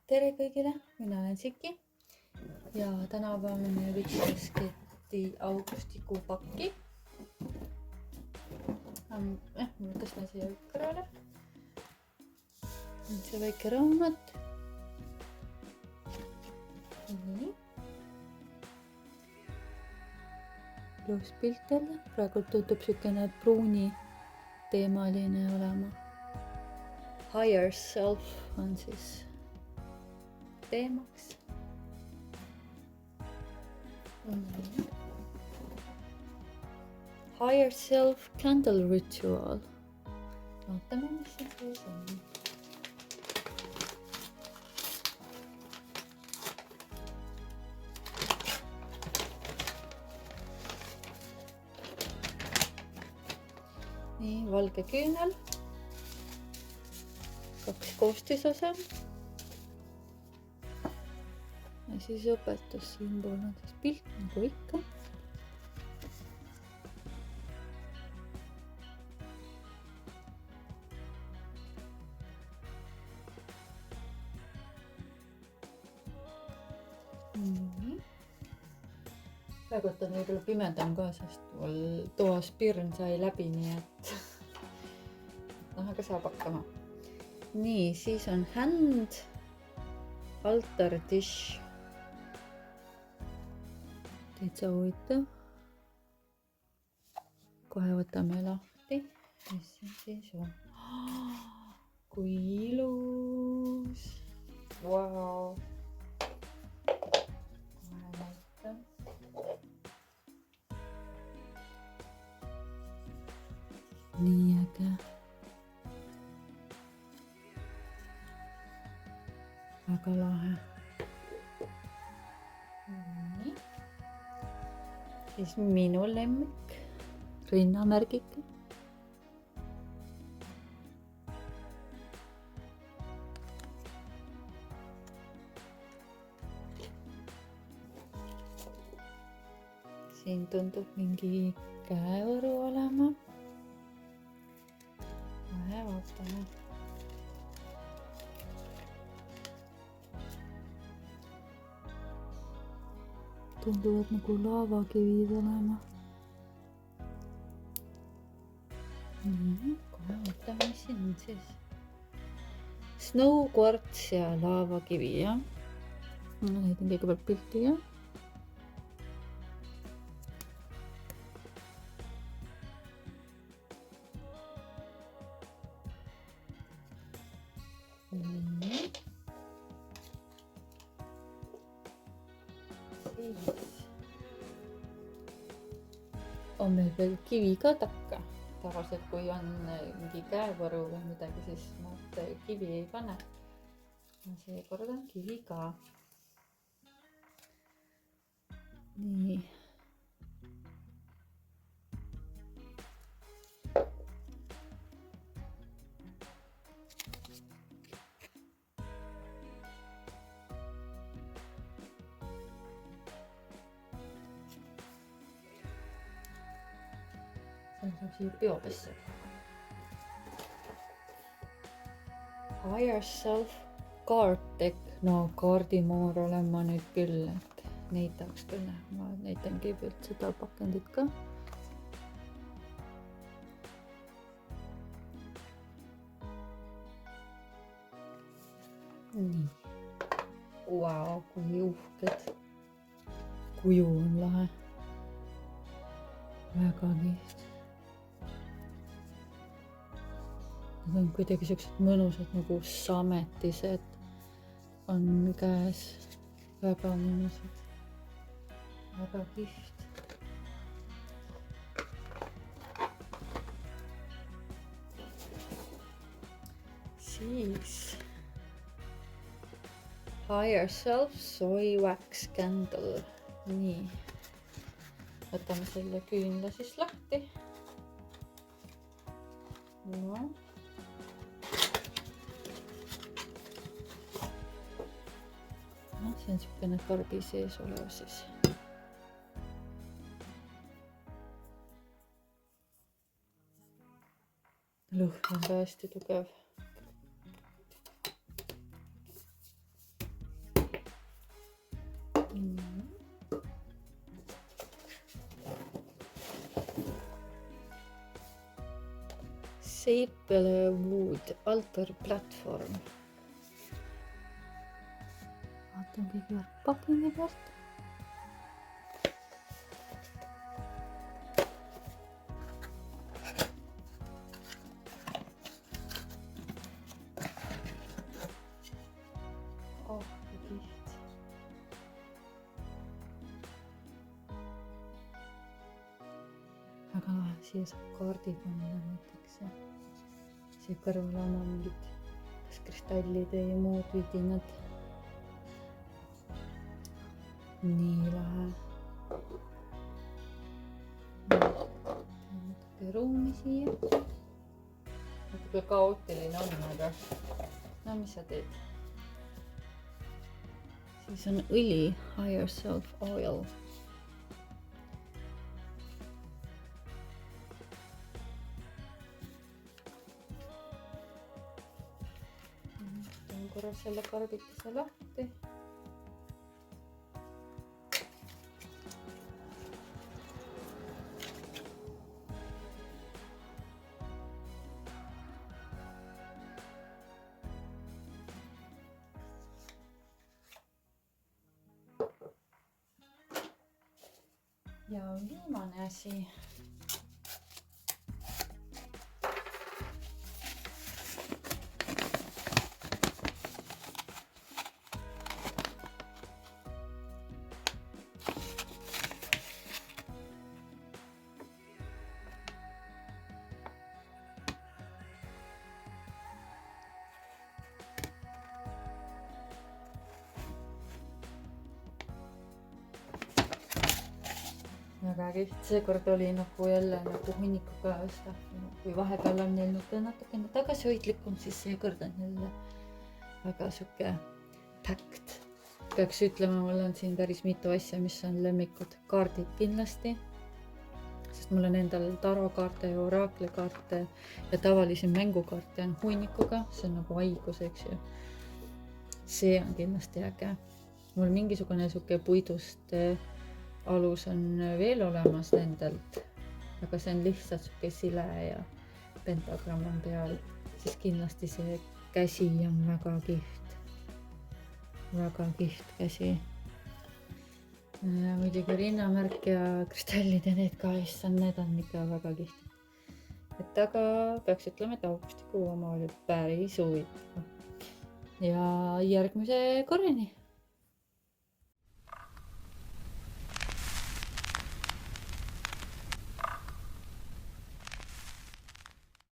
Tere kõigile, mina olen Siki ja täna peame Vitsketti augustikuu pakki. Ma tõstan siia kõrvale. See väike raamat. Nii. Ilus pilt jälle. Praegu tundub siukene pruuni teemaline olema. Higher self on siis teemaks. Higher self candle ritual. Vaatame, mis siin sees on. Nii, valge küünel. 2 koostisosa. Ja siis õpetussümbol on siis pilt nagu ikka. Praegu on võib-olla pimedam ka, sest mul toas pirn sai läbi, nii et aga saab hakkama. Nii, siis on hand altar dish. Täitsa huvitav. Kohe võtame lahti. Mis siis on? Kui ilus! Wow! Kohe näitan. Nii äge. Väga lahe. Nii. Siis minu lemmik, rinnamärgike. Siin tundub mingi käevõru olema. Kohe vaatame. Tunduvad nagu laavakivid olema. Nii, kohe vaatame, mis siin on siis. Snow quartz ja laavakivi, jah. Näitan kõigepealt pilti, jah. On meil veel kivi ka takka. Tavaliselt kui on mingi käevõru või midagi, siis nad kivi ei pane. Seekord on kivi ka. Nii. Saab siia peopesse. Higher self card deck. No kaardimoor olen ma nüüd küll, et neid tahaks küll näha. Ma näitan kõigepealt seda pakendit ka. Nii. Wow, kui uhked. Kuju on lahe. Väga kihvt. Need on kuidagi siuksed mõnusad nagu sametised on käes. Väga mõnusad. Väga kihvt. Siis Higher self soy wax candle. Nii. Võtame selle küünla siis lahti. No. See on siukene karbi sees olev siis. Lõhn on ka hästi tugev. Saplewood altar platvorm. vaatan kõigepealt pakingi pealt. Kui kihvt. Väga lahe, siia saab kaardi panna näiteks. Siia kõrval on mingid kas kristallid või muud vidinad. Nii lahe. Natuke ruumi siia. Natuke kaootiline on, aga no mis sa teed? Siis on õli, Higher Self Oil. Teen korra selle karbitise lahti. Ja viimane asi. Väga kihvt, seekord oli nagu jälle nagu hunnikuga stuff, kui vahepeal on neil natukene tagasihoidlikum, siis seekord on jälle väga siuke packed. Peaks ütlema, mul on siin päris mitu asja, mis on lemmikud. Kaardid kindlasti, sest mul on endal tarokaarte ja oraaklikaarte ja tavalisi mängukaarte on hunnikuga, see on nagu haigus, eks ju. See on kindlasti äge. Mul mingisugune siuke puidust alus on veel olemas nendelt, aga see on lihtsalt siuke sile ja pentagramm on peal, siis kindlasti see käsi on väga kihvt. Väga kihvt käsi. Muidugi rinnamärk ja kristallid ja need ka, issand, need on ikka väga kihvt. Et aga peaks ütlema, et augustikuu oma oli päris huvitav. Ja järgmise korrani!